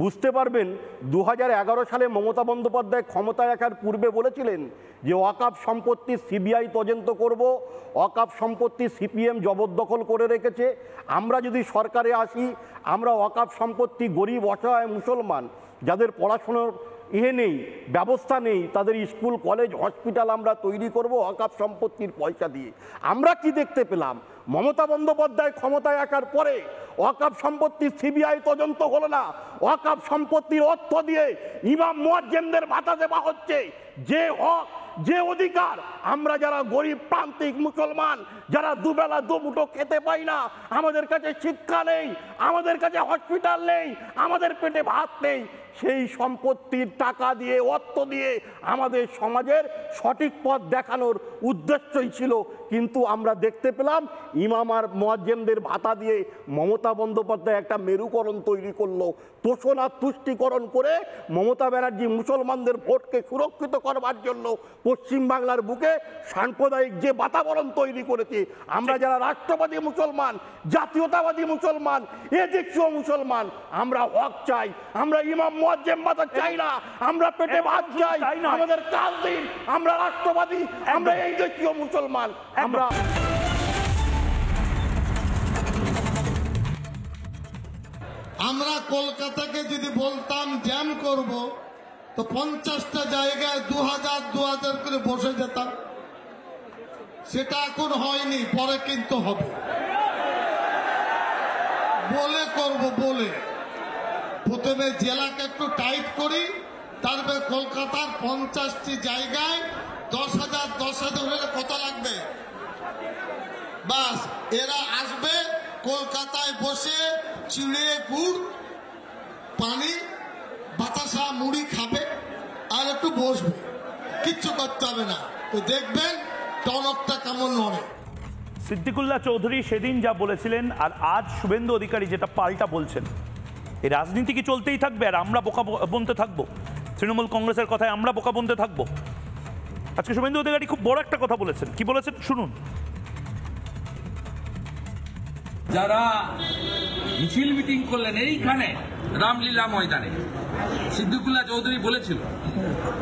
বুঝতে পারবেন 2011 সালে মমতা বন্দ্যোপাধ্যায় ক্ষমতায় আসার পূর্বে বলেছিলেন যে ওয়াকফ সম্পত্তি সিবিআই তদন্ত করব, ওয়াকফ সম্পত্তি সিপিএম জবরদখল করে রেখেছে, আমরা যদি সরকারে আসি আমরা ওয়াকফ সম্পত্তি গরিব অসহায় মুসলমান যাদের পড়াশোনার নেই, ব্যবস্থা নেই, তাদের স্কুল কলেজ হসপিটাল আমরা তৈরি করব ওয়াকফ সম্পত্তির পয়সা দিয়ে। আমরা কি দেখতে পেলাম? মমতা বন্দ্যোপাধ্যায় ক্ষমতায় আসার পরে ওয়াকফ সম্পত্তির সিবিআই তদন্ত হলো না, ওয়াকফ সম্পত্তির অর্থ দিয়ে ইমাম মুয়াজ্জিনদের ভাতা দেওয়া হচ্ছে। যে হক, যে অধিকার আমরা যারা গরিব প্রান্তিক মুসলমান, যারা দুবেলা দুমুঠো খেতে পাই না, আমাদের কাছে শিক্ষা নেই, আমাদের কাছে হসপিটাল নেই, আমাদের পেটে ভাত নেই, সেই সম্পত্তির টাকা দিয়ে অর্থ দিয়ে আমাদের সমাজের সঠিক পথ দেখানোর উদ্দেশ্যই ছিল। কিন্তু আমরা দেখতে পেলাম ইমাম আর মুয়াজ্জিনদের ভাতা দিয়ে মমতা বন্দ্যোপাধ্যায় একটা মেরুকরণ তৈরি করলো। তোষণ আর তুষ্টিকরণ করে মমতা ব্যানার্জি মুসলমানদের ভোটকে সুরক্ষিত করবার জন্য পশ্চিমবাংলার বুকে সাম্প্রদায়িক যে বাতাবরণ তৈরি করেছে, আমরা যারা রাষ্ট্রবাদী মুসলমান, জাতীয়তাবাদী মুসলমান, এদেশীয় মুসলমান, আমরা হক চাই, আমরা ইমাম মুয়াজ্জিন ভাতা চাই না, আমরা পেটে ভাত চাই, আমাদের কাজ দিন, আমরা রাষ্ট্রবাদী, আমরা এই দেশীয় মুসলমান। আমরা কলকাতাকে যদি বলতাম জ্যাম করব তো 50টা জায়গায় 2000 করে বসে যেতাম। সেটা এখন হয়নি, পরে কিন্তু হবে। বলে করব, বলে প্রথমে জেলাকে একটু টাইট করি, তারপরে কলকাতার 50টি জায়গায় 10,000 হলে কত লাগবে? বাস এরা আসবে কলকাতায় বসে চিড়ে গুড় পানি বাতাসা মুড়ি খাবে আর একটু বসবে, কিচ্ছু করতে হবে না। তো দেখবেন টনকটা কেমন নড়ে। সিদ্দিকুল্লাহ চৌধুরী সেদিন যা বলেছিলেন আর আজ শুভেন্দু অধিকারী যেটা পাল্টা বলছেন, এই রাজনীতি কি চলতেই থাকবে আর আমরা বোকা বনতে থাকবো? তৃণমূল কংগ্রেসের কথায় আমরা বোকা বনতে থাকবো? আজকে শুভেন্দু অধিকারী খুব বড় একটা কথা বলেছেন। কি বলেছেন শুনুন। যারা মিছিল মিটিং করলেন এইখানে রামলীলা ময়দানে, সিদ্দিকুল্লাহ চৌধুরী বলেছিল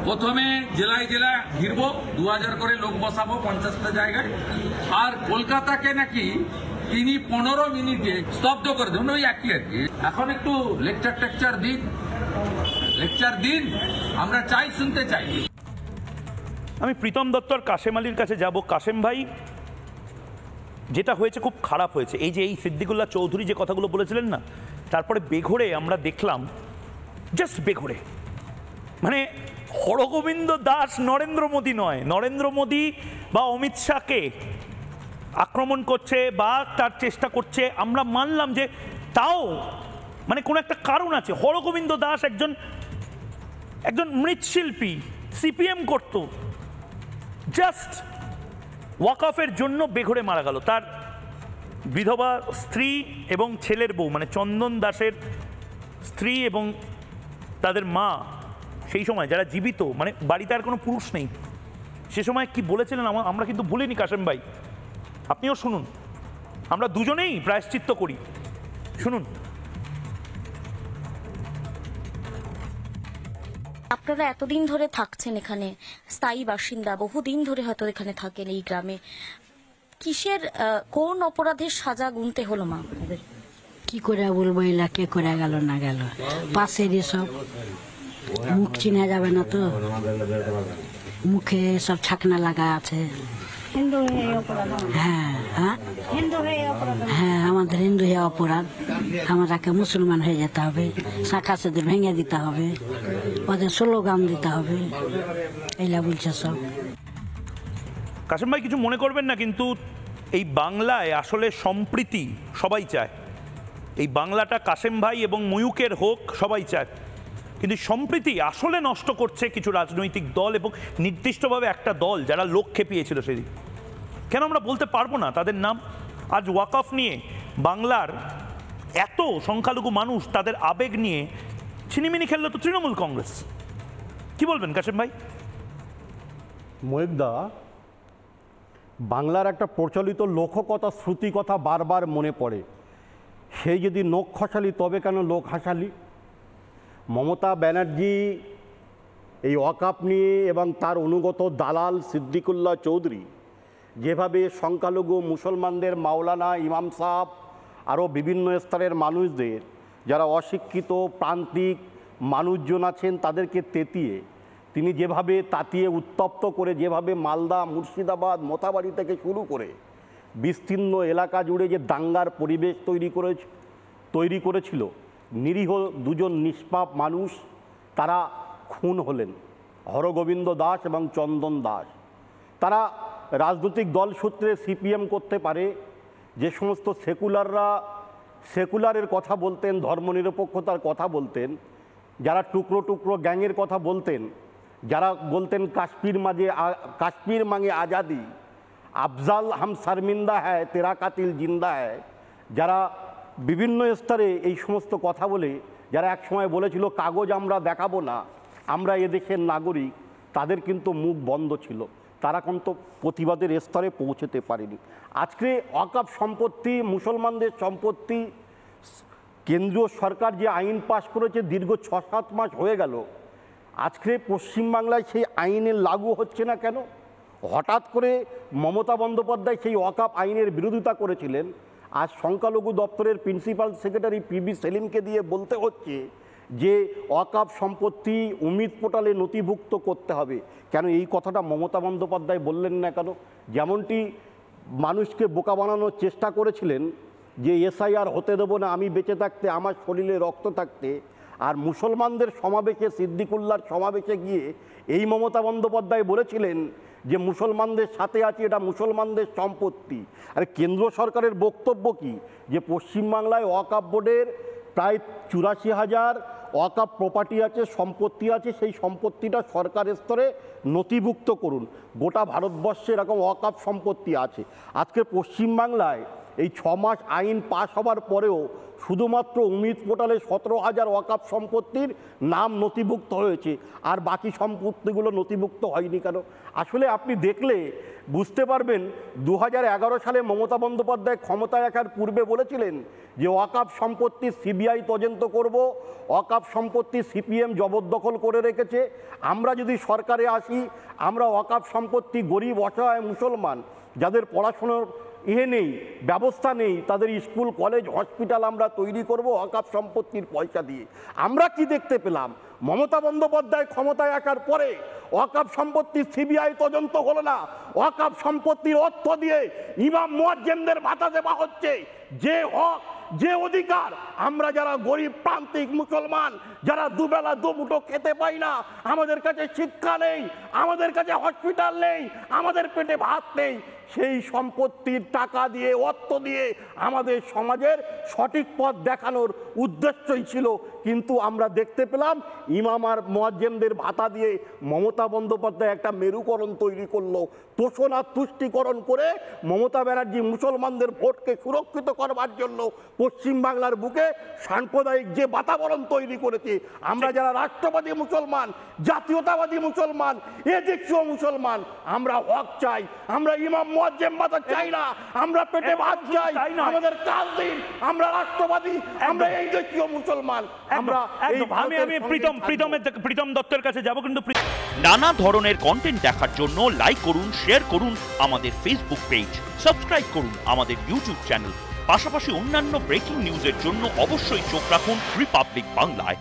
প্রথমে জেলায় জেলায় ঘিরব, 2000 করে লোক বসাবো 50টা জায়গায়, আর কলকাতাকে নাকি তিনি 15 মিনিটে স্তব্ধ করে দেবেন। ওই একই আর কি। এখন একটু লেকচার দিন, আমরা চাই, শুনতে চাই। আমি প্রীতম দত্তর কাশেম আলীর কাছে যাব। কাশেম ভাই, যেটা হয়েছে খুব খারাপ হয়েছে। এই যে এই সিদ্দিকুল্লাহ চৌধুরী যে কথাগুলো বলেছিলেন না, তারপরে বেঘোরে আমরা দেখলাম, জাস্ট বেঘোরে, মানে হরগোবিন্দ দাস নরেন্দ্র মোদী নয়, নরেন্দ্র মোদী বা অমিত শাহকে আক্রমণ করছে বা তার চেষ্টা করছে, আমরা মানলাম যে তাও মানে কোনো একটা কারণ আছে। হরগোবিন্দ দাস একজন মৃৎশিল্পী, সিপিএম করত, জাস্ট ওয়াকফের জন্য বেঘরে মারা গেল। তার বিধবা স্ত্রী এবং ছেলের বউ, মানে চন্দন দাসের স্ত্রী এবং তাদের মা সেই সময় যারা জীবিত, মানে বাড়িতে আর কোনো পুরুষ নেই, সে সময় কি বলেছিলেন আমরা কিন্তু ভুলিনি। কাশেম ভাই, আপনিও শুনুন, আমরা দুজনেই প্রায়শ্চিত্ত করি, শুনুন। আপনারা এতদিন ধরে থাকছেন এখানে, স্থায়ী বাসিন্দা, বহুদিন ধরে হয়তো এখানে থাকেন এই গ্রামে, কিসের কোন অপরাধের সাজা গুনতে হলো মা আপনাদের? কি করে বলবো, এলাকে করে গেল না গেল, পাশের এসব মুখ চিনা যাবে না তো, মুখে সব ছাকনা লাগা আছে। হ্যাঁ হ্যাঁ হ্যাঁ, আমাদের হিন্দু হয়ে অপরাধ, আমাদেরকে মুসলমান হয়ে যেতে হবে, শাখা সেদের ভেঙে দিতে হবে, ওদের স্লোগান দিতে হবে, এইলা বলছে সব। কাশেম ভাই কিছু মনে করবেন না, কিন্তু এই বাংলায় আসলে সম্প্রীতি সবাই চায়। এই বাংলাটা কাশেম ভাই এবং ময়ূকের হোক, সবাই চায়, কিন্তু সম্প্রীতি আসলে নষ্ট করছে কিছু রাজনৈতিক দল এবং নির্দিষ্টভাবে একটা দল যারা লোক খেপিয়েছিল সেদিন। কেন আমরা বলতে পারবো না তাদের নাম? আজ ওয়াকফ নিয়ে বাংলার এত সংখ্যালঘু মানুষ তাদের আবেগ নিয়ে ছিনিমিনি খেললো তো তৃণমূল কংগ্রেস। কি বলবেন কাশেম ভাই? ময়ূকদা, বাংলার একটা প্রচলিত লোককথা, শ্রুতি কথা বারবার মনে পড়ে, সেই যদি নখ খসালি তবে কেন লোক হাসালি। মমতা ব্যানার্জি এই ওয়াকাফ নিয়ে এবং তার অনুগত দালাল সিদ্দিকুল্লাহ চৌধুরী যেভাবে সংখ্যালঘু মুসলমানদের মাওলানা ইমাম সাহেব আরও বিভিন্ন স্তরের মানুষদের যারা অশিক্ষিত প্রান্তিক মানুষজন আছেন তাদেরকে তেতিয়ে তিনি যেভাবে তাতিয়ে উত্তপ্ত করে যেভাবে মালদা মুর্শিদাবাদ মোথাবাড়ি থেকে শুরু করে বিস্তীর্ণ এলাকা জুড়ে যে দাঙ্গার পরিবেশ তৈরি করেছিল, নিরীহ দুজন নিষ্পাপ মানুষ তারা খুন হলেন, হরগোবিন্দ দাস এবং চন্দন দাস। তারা রাজনৈতিক দল সূত্রে সিপিএম করতে পারে, যে সমস্ত সেকুলারের কথা বলতেন, ধর্মনিরপেক্ষতার কথা বলতেন, যারা টুকরো টুকরো গ্যাংয়ের কথা বলতেন, যারা বলতেন কাশ্মীর মাঙে আজাদি, আফজাল হাম শর্মিন্দা হ্যায় তেরা কাতিল জিন্দা হ্যায়, যারা বিভিন্ন স্তরে এই সমস্ত কথা বলে যারা একসময় বলেছিল কাগজ আমরা দেখাবো না, আমরা এদেশের নাগরিক, তাদের কিন্তু মুখ বন্ধ ছিল, তারা কিন্তু প্রতিবাদের স্তরে পৌঁছতে পারেনি। আজকে ওয়াকফ সম্পত্তি মুসলমানদের সম্পত্তি, কেন্দ্রীয় সরকার যে আইন পাশ করেছে দীর্ঘ 6-7 মাস হয়ে গেল, আজকে পশ্চিমবাংলায় সেই আইনের লাগু হচ্ছে না কেন? হঠাৎ করে মমতা বন্দ্যোপাধ্যায় সেই ওয়াকফ আইনের বিরোধিতা করেছিলেন, আজ সংখ্যালঘু দপ্তরের প্রিন্সিপাল সেক্রেটারি পিবি সেলিমকে দিয়ে বলতে হচ্ছে যে ওয়াকফ সম্পত্তি উমিদ পোর্টালে নথিভুক্ত করতে হবে। কেন এই কথাটা মমতা বন্দ্যোপাধ্যায় বললেন না কেন? যেমনটি মানুষকে বোকা বানানোর চেষ্টা করেছিলেন যে এসআইআর হতে দেবো না আমি বেঁচে থাকতে, আমার শরীরে রক্ত থাকতে, আর মুসলমানদের সমাবেশে সিদ্দিকুল্লাহর সমাবেশে গিয়ে এই মমতা বন্দ্যোপাধ্যায় বলেছিলেন যে মুসলমানদের সাথে আছে, এটা মুসলমানদের সম্পত্তি। আর কেন্দ্র সরকারের বক্তব্য কি? যে পশ্চিমবাংলায় ওয়াকফ বোর্ডের প্রায় 84,000 ওয়াকফ প্রপার্টি আছে, সম্পত্তি আছে, সেই সম্পত্তিটা সরকার স্তরে নথিভুক্ত করুন। গোটা ভারতবর্ষে এরকম ওয়াকফ সম্পত্তি আছে। আজকে পশ্চিমবাংলায় এই 6 মাস আইন পাশ হবার পরেও শুধুমাত্র উমিদ পোর্টালে 17,000 ওয়াকফ সম্পত্তির নাম নথিভুক্ত হয়েছে, আর বাকি সম্পত্তিগুলো নথিভুক্ত হয়নি কেন? আসলে আপনি দেখলে বুঝতে পারবেন 2011 সালে মমতা বন্দ্যোপাধ্যায় ক্ষমতায় আসার পূর্বে বলেছিলেন যে ওয়াকফ সম্পত্তি সিবিআই তদন্ত করব, ওয়াকফ সম্পত্তি সিপিএম জবরদখল করে রেখেছে, আমরা যদি সরকারে আসি আমরা ওয়াকফ সম্পত্তি গরিব অসহায় মুসলমান যাদের পড়াশোনার নেই, ব্যবস্থা নেই, তাদের স্কুল কলেজ হসপিটাল আমরা তৈরি করব ওয়াকফ সম্পত্তির পয়সা দিয়ে। আমরা কি দেখতে পেলাম? মমতা বন্দ্যোপাধ্যায় ক্ষমতায় আসার পরে ওয়াকফ সম্পত্তি সিবিআই তদন্ত হলো না, ওয়াকফ সম্পত্তির অর্থ দিয়ে ইমাম মুয়াজ্জিনদের ভাতা দেওয়া হচ্ছে। যে হক, যে অধিকার আমরা যারা গরিব প্রান্তিক মুসলমান, যারা দুবেলা দুমুঠো খেতে পাই না, আমাদের কাছে শিক্ষা নেই, আমাদের কাছে হসপিটাল নেই, আমাদের পেটে ভাত নেই, সেই সম্পত্তির টাকা দিয়ে অর্থ দিয়ে আমাদের সমাজের সঠিক পথ দেখানোর উদ্দেশ্যই ছিল। কিন্তু আমরা দেখতে পেলাম ইমাম আর মুয়াজ্জিনদের ভাতা দিয়ে মমতা বন্দ্যোপাধ্যায় একটা মেরুকরণ তৈরি করলো, তোষণ আর তুষ্টিকরণ করে মমতা ব্যানার্জি মুসলমানদের ভোটকে সুরক্ষিত করবার জন্য পশ্চিমবাংলার বুকে সাম্প্রদায়িক যে বাতাবরণ তৈরি করেছে। আমরা যারা রাষ্ট্রবাদী মুসলমান, জাতীয়তাবাদী মুসলমান, এদেশীয় মুসলমান, আমরা হক চাই, আমরা ইমাম মুয়াজ্জিন ভাতা চাই না, আমরা পেটে ভাত চাই, আমাদের কাজ দিন, আমরা রাষ্ট্রবাদী, আমরা এই দেশীয় মুসলমান। আমরা আমি প্রীতম দত্তের কাছে যাব, কিন্তু নানা ধরনের কন্টেন্ট দেখার জন্য লাইক করুন, শেয়ার করুন আমাদের ফেসবুক পেজ, সাবস্ক্রাইব করুন আমাদের ইউটিউব চ্যানেল, পাশাপাশি অন্যান্য ব্রেকিং নিউজের জন্য অবশ্যই চোখ রাখুন রিপাবলিক বাংলায়।